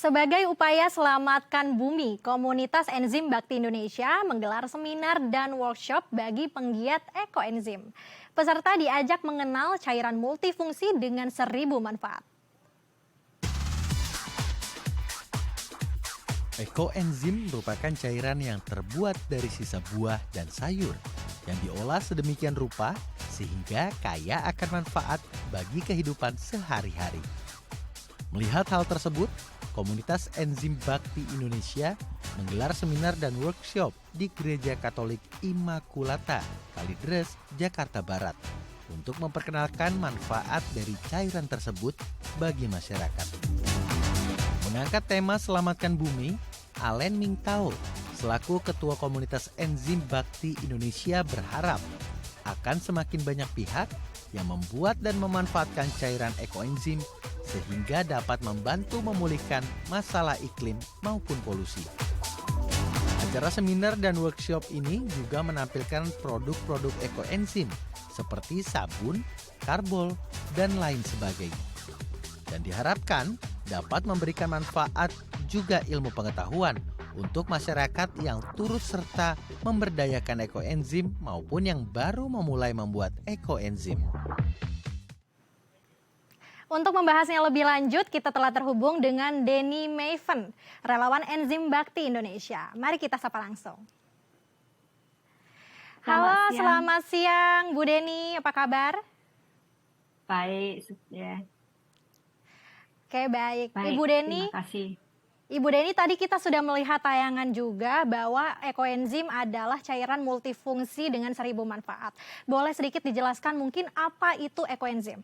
Sebagai upaya selamatkan bumi, komunitas enzim bakti Indonesia menggelar seminar dan workshop bagi penggiat ekoenzim. Peserta diajak mengenal cairan multifungsi dengan 1.000 manfaat. Ekoenzim merupakan cairan yang terbuat dari sisa buah dan sayur yang diolah sedemikian rupa sehingga kaya akan manfaat bagi kehidupan sehari-hari. Melihat hal tersebut, komunitas enzim bakti Indonesia menggelar seminar dan workshop di Gereja Katolik Immaculata, Kalideres, Jakarta Barat untuk memperkenalkan manfaat dari cairan tersebut bagi masyarakat. Mengangkat tema Selamatkan Bumi, Alen Mingtao, selaku Ketua Komunitas Enzim Bakti Indonesia berharap akan semakin banyak pihak yang membuat dan memanfaatkan cairan ekoenzim sehingga dapat membantu memulihkan masalah iklim maupun polusi. Acara seminar dan workshop ini juga menampilkan produk-produk ekoenzim seperti sabun, karbol, dan lain sebagainya. Dan diharapkan dapat memberikan manfaat juga ilmu pengetahuan untuk masyarakat yang turut serta memberdayakan ekoenzim maupun yang baru memulai membuat ekoenzim. Untuk membahasnya lebih lanjut, kita telah terhubung dengan Denny Maven, relawan enzim bakti Indonesia. Mari kita sapa langsung. Halo, selamat siang Bu Denny, apa kabar? Baik, ya. Oke, baik. Baik, Ibu Denny, terima kasih. Ibu Denny, tadi kita sudah melihat tayangan juga bahwa ekoenzim adalah cairan multifungsi dengan 1.000 manfaat. Boleh sedikit dijelaskan mungkin apa itu ekoenzim?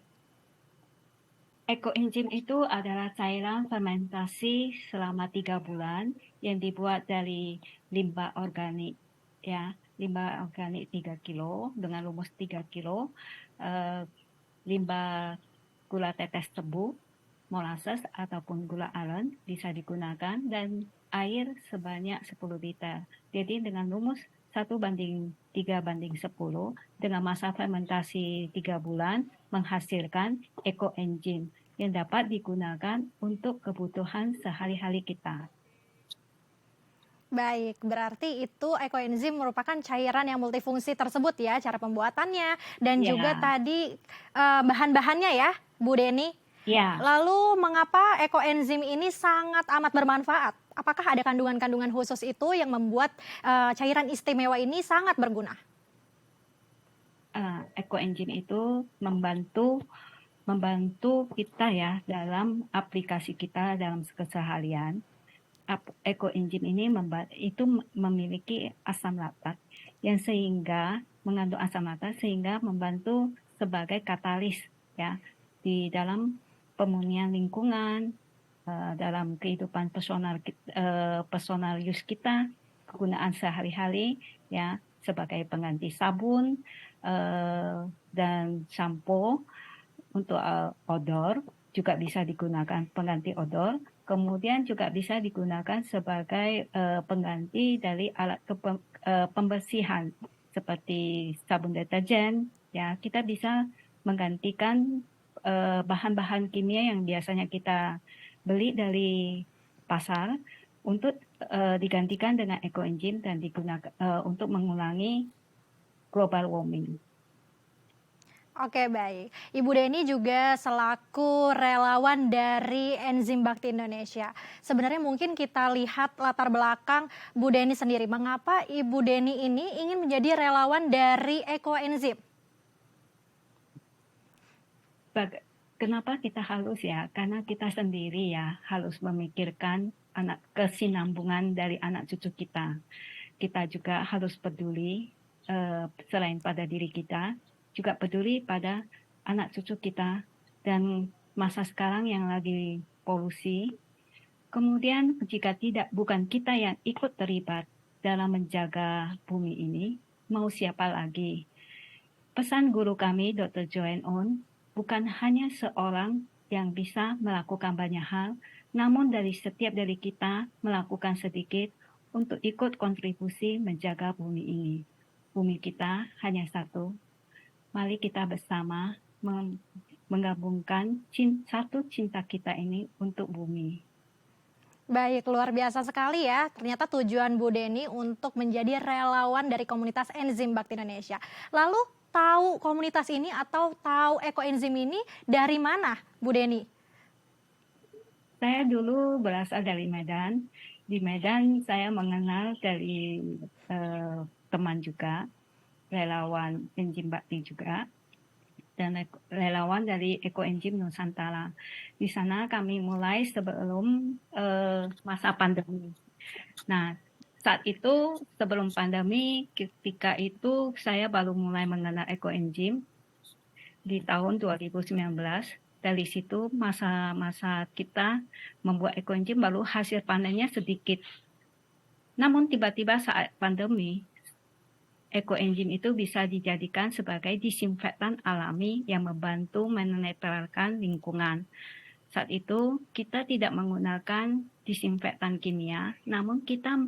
Ekoenzim itu adalah cairan fermentasi selama 3 bulan yang dibuat dari limbah organik, ya, limbah organik 3 kilo dengan rumus 3 kilo, limbah gula tetes tebu, molasses ataupun gula aren bisa digunakan dan air sebanyak 10 liter. Jadi dengan rumus 1:3:10 dengan masa fermentasi 3 bulan menghasilkan ekoenzim yang dapat digunakan untuk kebutuhan sehari-hari kita. Baik, berarti itu ekoenzim merupakan cairan yang multifungsi tersebut ya, cara pembuatannya dan juga tadi bahan-bahannya ya, Bu Denny. Ya. Lalu mengapa ekoenzim ini sangat amat bermanfaat? Apakah ada kandungan-kandungan khusus itu yang membuat cairan istimewa ini sangat berguna? Ekoenzim itu membantu kita ya dalam aplikasi kita dalam keseharian. Ekoenzim ini itu memiliki asam laktat yang sehingga mengandung asam laktat sehingga membantu sebagai katalis ya di dalam pemulihan lingkungan, dalam kehidupan personal use kita, kegunaan sehari-hari ya sebagai pengganti sabun dan sampo untuk odor juga bisa digunakan pengganti odor. Kemudian juga bisa digunakan sebagai pengganti dari alat pembersihan seperti sabun deterjen. Ya, kita bisa menggantikan bahan-bahan kimia yang biasanya kita beli dari pasar untuk digantikan dengan ekoenzim dan digunakan untuk mengurangi global warming. Oke, baik. Ibu Denny juga selaku relawan dari Enzim Bakti Indonesia. Sebenarnya mungkin kita lihat latar belakang Bu Denny sendiri. Mengapa Ibu Denny ini ingin menjadi relawan dari ekoenzim? Kenapa kita harus ya? Karena kita sendiri ya harus memikirkan kesinambungan dari anak cucu kita. Kita juga harus peduli selain pada diri kita, juga peduli pada anak cucu kita dan masa sekarang yang lagi polusi. Kemudian jika bukan kita yang ikut terlibat dalam menjaga bumi ini, mau siapa lagi? Pesan guru kami, Dr. Joanne On, bukan hanya seorang yang bisa melakukan banyak hal, namun setiap dari kita melakukan sedikit untuk ikut kontribusi menjaga bumi ini. Bumi kita hanya satu. Mari kita bersama menggabungkan satu cinta kita ini untuk bumi. Baik, luar biasa sekali ya. Ternyata tujuan Bu Deni untuk menjadi relawan dari komunitas enzim Bakti Indonesia. Lalu tahu komunitas ini atau tahu ekoenzim ini dari mana, Bu Deni? Saya dulu berasal dari Medan. Di Medan saya mengenal dari teman juga, relawan enzim bakti juga, dan relawan dari Ekoenzim Nusantara. Di sana kami mulai sebelum masa pandemi. Nah, saat itu sebelum pandemi, ketika itu saya baru mulai mengenal Ekoenzim di tahun 2019. Dari situ masa-masa kita membuat ekoenzim baru hasil panennya sedikit. Namun tiba-tiba saat pandemi, ekoenzim itu bisa dijadikan sebagai disinfektan alami yang membantu menetralkan lingkungan. Saat itu kita tidak menggunakan disinfektan kimia, namun kita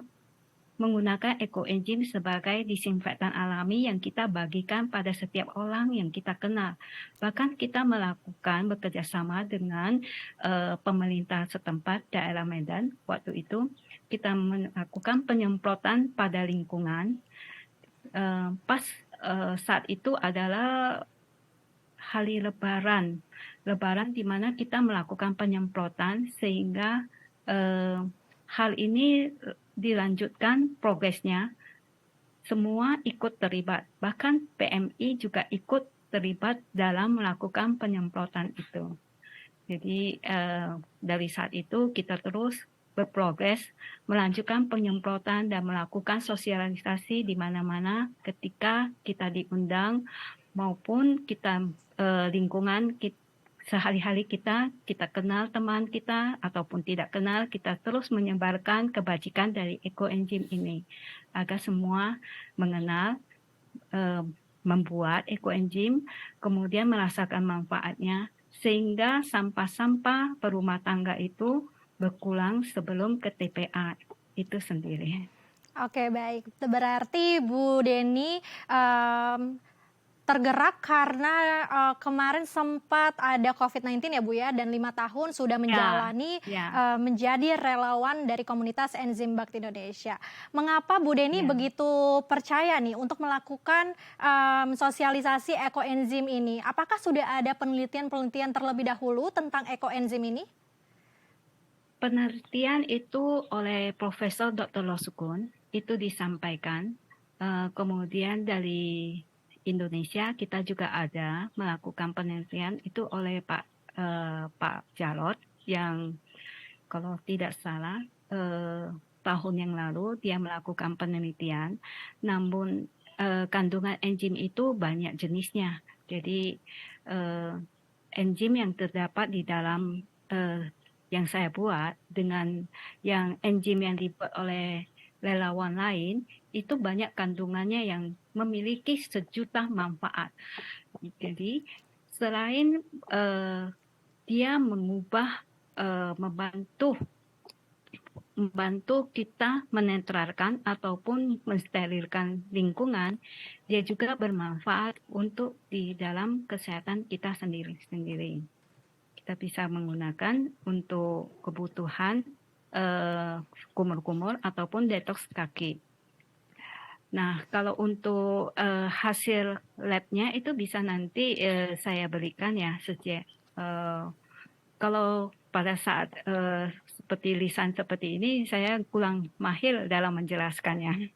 menggunakan ekoenzim sebagai disinfektan alami yang kita bagikan pada setiap orang yang kita kenal. Bahkan kita melakukan bekerjasama dengan pemerintah setempat daerah Medan. Waktu itu kita melakukan penyemprotan pada lingkungan. Pas saat itu adalah hari Lebaran di mana kita melakukan penyemprotan sehingga hal ini dilanjutkan progresnya, semua ikut terlibat. Bahkan PMI juga ikut terlibat dalam melakukan penyemprotan itu. Jadi dari saat itu kita terus berprogres melanjutkan penyemprotan dan melakukan sosialisasi di mana-mana ketika kita diundang maupun kita lingkungan sehari-hari kita kenal teman kita ataupun tidak kenal, kita terus menyebarkan kebajikan dari ekoenzim ini agar semua mengenal, membuat ekoenzim, kemudian merasakan manfaatnya sehingga sampah-sampah berumah tangga itu berkurang sebelum ke TPA itu sendiri. Oke, baik. Berarti Bu Deni tergerak karena kemarin sempat ada COVID-19 ya Bu ya, dan 5 tahun sudah menjalani menjadi relawan dari komunitas enzim Bakti Indonesia. Mengapa Bu Deni begitu percaya nih untuk melakukan sosialisasi ekoenzim ini? Apakah sudah ada penelitian-penelitian terlebih dahulu tentang ekoenzim ini? Penelitian itu oleh Profesor Dr. Losukun itu disampaikan, kemudian dari Indonesia kita juga ada melakukan penelitian itu oleh Pak Jarot yang kalau tidak salah tahun yang lalu dia melakukan penelitian, namun kandungan enzim itu banyak jenisnya. Jadi enzim yang terdapat di dalam yang saya buat dengan yang enzim yang dibuat oleh relawan lain itu banyak kandungannya yang memiliki sejuta manfaat. Jadi selain dia mengubah, membantu kita menetralkan ataupun mensterilkan lingkungan, dia juga bermanfaat untuk di dalam kesehatan kita sendiri-sendiri. Kita bisa menggunakan untuk kebutuhan kumur-kumur ataupun detox kaki. Nah, kalau untuk hasil labnya itu bisa nanti saya berikan ya, kalau pada saat seperti lisan seperti ini, saya kurang mahir dalam menjelaskannya.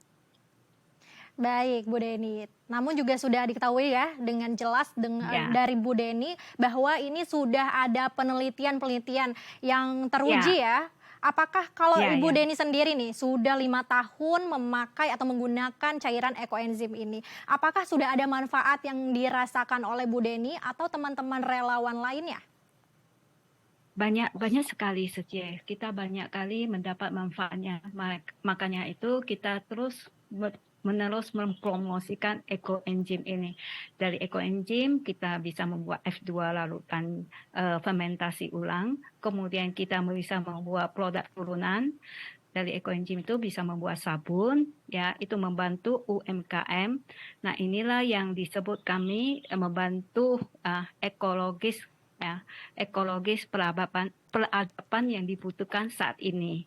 Baik, Bu Deni. Namun juga sudah diketahui ya dengan jelas dari Bu Deni bahwa ini sudah ada penelitian-penelitian yang teruji ya. Apakah kalau Ibu Deni sendiri nih sudah 5 tahun memakai atau menggunakan cairan ekoenzim ini, apakah sudah ada manfaat yang dirasakan oleh Bu Deni atau teman-teman relawan lainnya? Banyak sekali kita banyak kali mendapat manfaatnya. Makanya itu kita terus menerus mempromosikan ekoenzim ini. Dari ekoenzim kita bisa membuat F2 larutan fermentasi ulang, kemudian kita bisa membuat produk turunan. Dari ekoenzim itu bisa membuat sabun, ya itu membantu UMKM. Nah inilah yang disebut kami membantu ekologis peradaban yang dibutuhkan saat ini.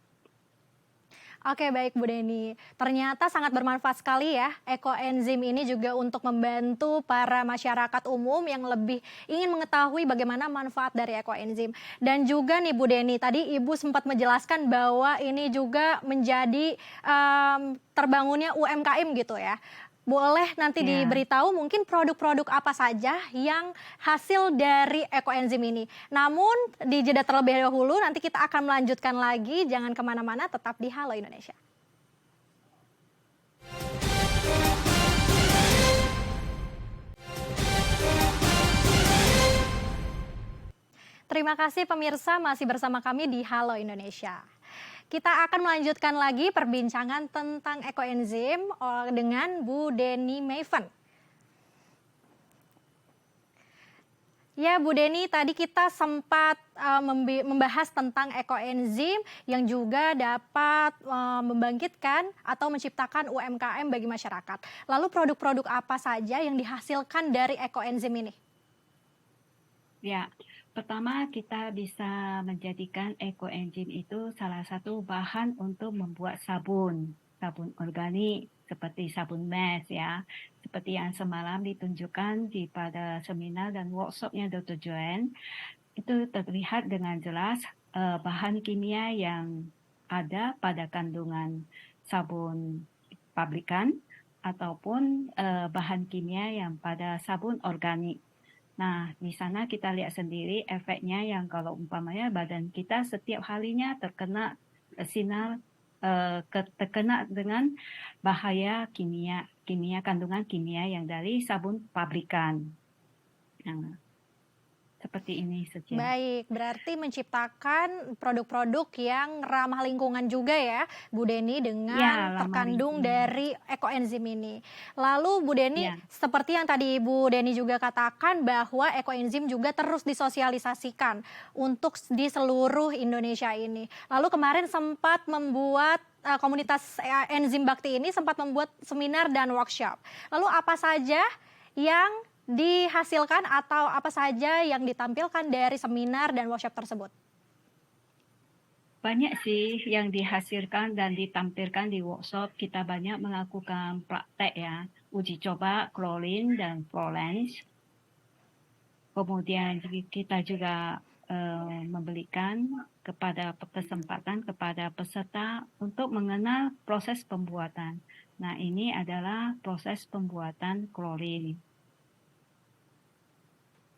Oke, baik Bu Deni. Ternyata sangat bermanfaat sekali ya ekoenzim ini juga untuk membantu para masyarakat umum yang lebih ingin mengetahui bagaimana manfaat dari ekoenzim. Dan juga nih Bu Deni, tadi Ibu sempat menjelaskan bahwa ini juga menjadi terbangunnya UMKM gitu ya. Boleh nanti Ya. diberitahu mungkin produk-produk apa saja yang hasil dari ekoenzim ini. Namun di jeda terlebih dahulu nanti kita akan melanjutkan lagi. Jangan kemana-mana, tetap di Halo Indonesia. Terima kasih pemirsa masih bersama kami di Halo Indonesia. Kita akan melanjutkan lagi perbincangan tentang ekoenzim dengan Bu Deni Maven. Ya Bu Deni, tadi kita sempat membahas tentang ekoenzim yang juga dapat membangkitkan atau menciptakan UMKM bagi masyarakat. Lalu produk-produk apa saja yang dihasilkan dari ekoenzim ini? Ya, pertama kita bisa menjadikan ekoenzim itu salah satu bahan untuk membuat sabun organik seperti sabun mesh ya. Seperti yang semalam ditunjukkan pada seminar dan workshopnya Dr. Joanne, itu terlihat dengan jelas bahan kimia yang ada pada kandungan sabun pabrikan ataupun bahan kimia yang pada sabun organik. Nah, di sana kita lihat sendiri efeknya yang kalau umpamanya badan kita setiap harinya terkena sinar, terkena dengan bahaya kandungan kimia yang dari sabun pabrikan. Nah, seperti ini saja. Baik, berarti menciptakan produk-produk yang ramah lingkungan juga ya, Bu Deni, dengan Ya, terkandung lingkungan. dari ekoenzim ini. Lalu Bu Deni, Ya. seperti yang tadi Bu Deni juga katakan bahwa ekoenzim juga terus disosialisasikan untuk di seluruh Indonesia ini. Lalu kemarin sempat membuat komunitas enzim bakti ini sempat membuat seminar dan workshop. Lalu apa saja yang dihasilkan atau apa saja yang ditampilkan dari seminar dan workshop tersebut? Banyak sih yang dihasilkan dan ditampilkan di workshop. Kita banyak melakukan praktek ya, uji coba klorin dan Florence. Kemudian kita juga memberikan kesempatan kepada peserta untuk mengenal proses pembuatan. Nah, ini adalah proses pembuatan klorin.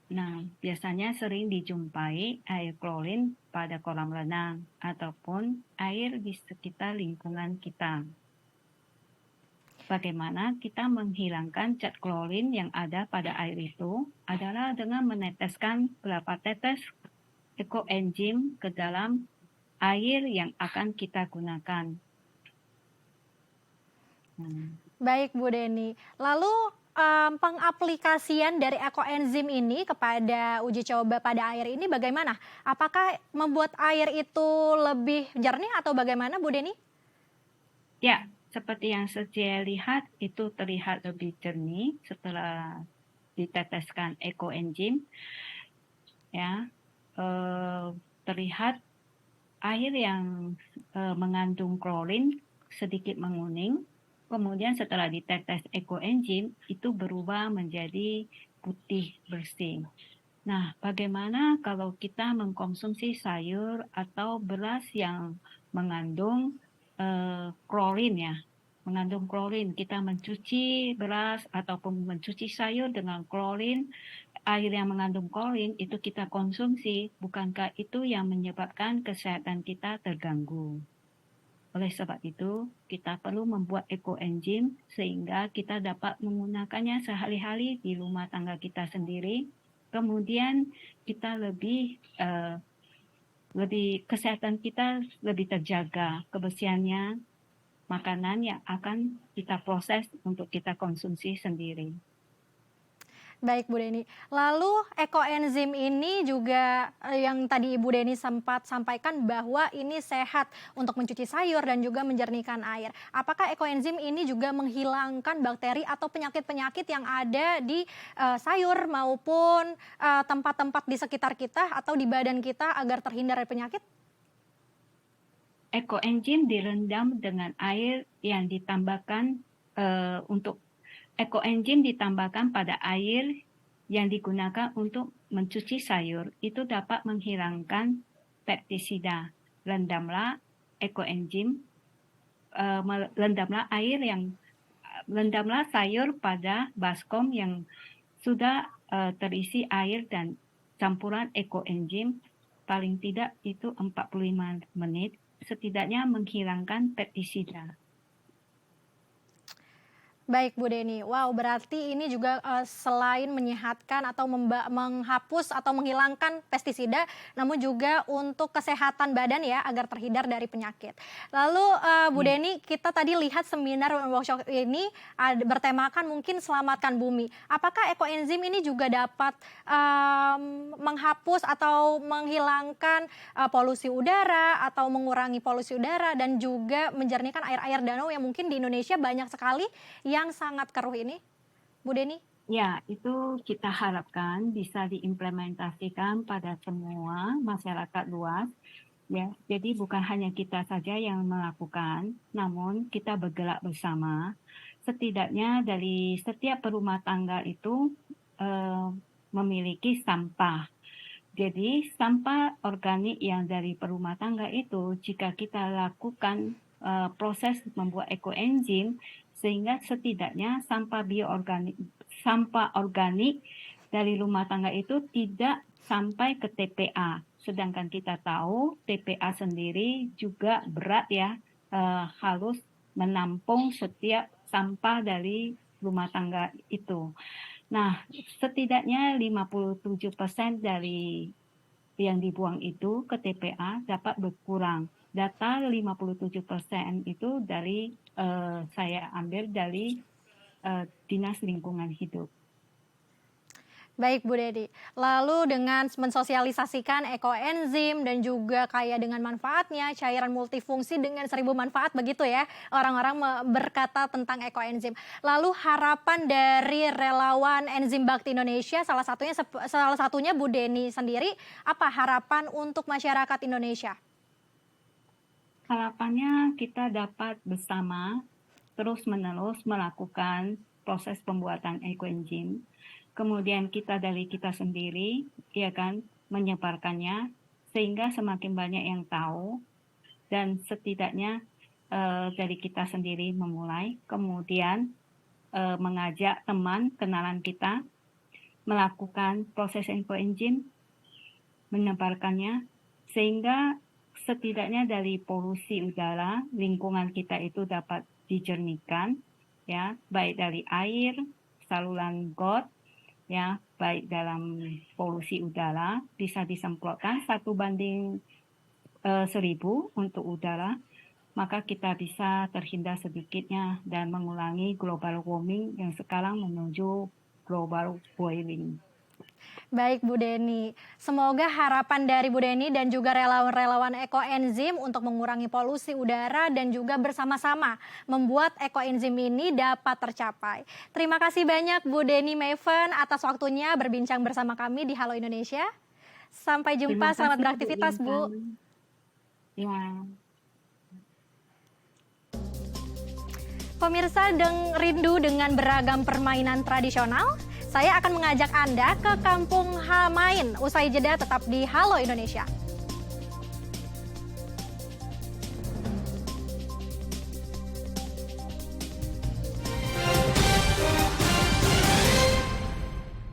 Nah, biasanya sering dijumpai air klorin pada kolam renang ataupun air di sekitar lingkungan kita. Bagaimana kita menghilangkan zat klorin yang ada pada air itu adalah dengan meneteskan beberapa tetes ekoenzim ke dalam air yang akan kita gunakan. Baik Bu Deni, lalu pengaplikasian dari ekoenzim ini kepada uji coba pada air ini bagaimana? Apakah membuat air itu lebih jernih atau bagaimana Bu Deni? Ya, seperti yang saya lihat itu terlihat lebih jernih setelah diteteskan ekoenzim. Ya, terlihat air yang mengandung klorin sedikit menguning. Kemudian setelah ditetes ekoenzim itu berubah menjadi putih bersih. Nah, bagaimana kalau kita mengkonsumsi sayur atau beras yang mengandung klorin ya? Mengandung klorin, kita mencuci beras ataupun mencuci sayur dengan klorin, air yang mengandung klorin itu kita konsumsi, bukankah itu yang menyebabkan kesehatan kita terganggu? Oleh sebab itu, kita perlu membuat ekoenzim sehingga kita dapat menggunakannya sehari-hari di rumah tangga kita sendiri. Kemudian kita lebih kesehatan kita lebih terjaga, kebersihannya, makanan yang akan kita proses untuk kita konsumsi sendiri. Baik Bu Deni, lalu ekoenzim ini juga yang tadi Ibu Deni sempat sampaikan bahwa ini sehat untuk mencuci sayur dan juga menjernihkan air. Apakah ekoenzim ini juga menghilangkan bakteri atau penyakit-penyakit yang ada di sayur maupun tempat-tempat di sekitar kita atau di badan kita agar terhindar dari penyakit? ekoenzim direndam dengan air yang ditambahkan untuk ekoenzim ditambahkan pada air yang digunakan untuk mencuci sayur itu dapat menghilangkan pestisida. Rendamlah ekoenzim, rendamlah sayur pada baskom yang sudah terisi air dan campuran ekoenzim paling tidak itu 45 menit, setidaknya menghilangkan pestisida. Baik Bu Deni, wow berarti ini juga selain menyehatkan atau menghapus atau menghilangkan pestisida, namun juga untuk kesehatan badan ya agar terhindar dari penyakit. Lalu Bu Deni, kita tadi lihat seminar workshop ini bertemakan mungkin selamatkan bumi. Apakah ekoenzim ini juga dapat menghapus atau menghilangkan polusi udara atau mengurangi polusi udara dan juga menjernihkan air-air danau yang mungkin di Indonesia banyak sekali yang sangat keruh ini, Bu Deni? Ya, itu kita harapkan bisa diimplementasikan pada semua masyarakat luas. Ya, jadi bukan hanya kita saja yang melakukan, namun kita bergerak bersama. Setidaknya dari setiap rumah tangga itu memiliki sampah. Jadi sampah organik yang dari rumah tangga itu, jika kita lakukan proses membuat ekoenzim, sehingga setidaknya sampah organik dari rumah tangga itu tidak sampai ke TPA. Sedangkan kita tahu TPA sendiri juga berat ya, harus menampung setiap sampah dari rumah tangga itu. Nah, setidaknya 57% dari yang dibuang itu ke TPA dapat berkurang. Data 57% itu dari saya ambil dari Dinas Lingkungan Hidup. Baik Bu Deni, lalu dengan mensosialisasikan ekoenzim dan juga kaya dengan manfaatnya, cairan multifungsi dengan 1000 manfaat begitu ya, orang-orang berkata tentang ekoenzim. Lalu harapan dari relawan Enzim Bakti Indonesia, salah satunya Bu Deni sendiri, apa harapan untuk masyarakat Indonesia? Harapannya kita dapat bersama terus-menerus melakukan proses pembuatan ekoenzim. Kemudian kita dari kita sendiri, ya kan, menyebarkannya sehingga semakin banyak yang tahu dan setidaknya dari kita sendiri memulai, kemudian mengajak teman kenalan kita melakukan proses ekoenzim, menyebarkannya sehingga setidaknya dari polusi udara lingkungan kita itu dapat dijernihkan, ya, baik dari air, saluran got, ya, baik dalam polusi udara bisa disemprotkan 1:1000 untuk udara, maka kita bisa terhindar sedikitnya dan mengurangi global warming yang sekarang menuju global boiling. Baik Bu Deni, semoga harapan dari Bu Deni dan juga relawan-relawan ekoenzim untuk mengurangi polusi udara dan juga bersama-sama membuat ekoenzim ini dapat tercapai. Terima kasih banyak Bu Deni Maven atas waktunya berbincang bersama kami di Halo Indonesia. Sampai jumpa, selamat beraktivitas Bu. Ya. Pemirsa rindu dengan beragam permainan tradisional? Saya akan mengajak Anda ke Kampung Hamain. Usai jeda tetap di Halo Indonesia.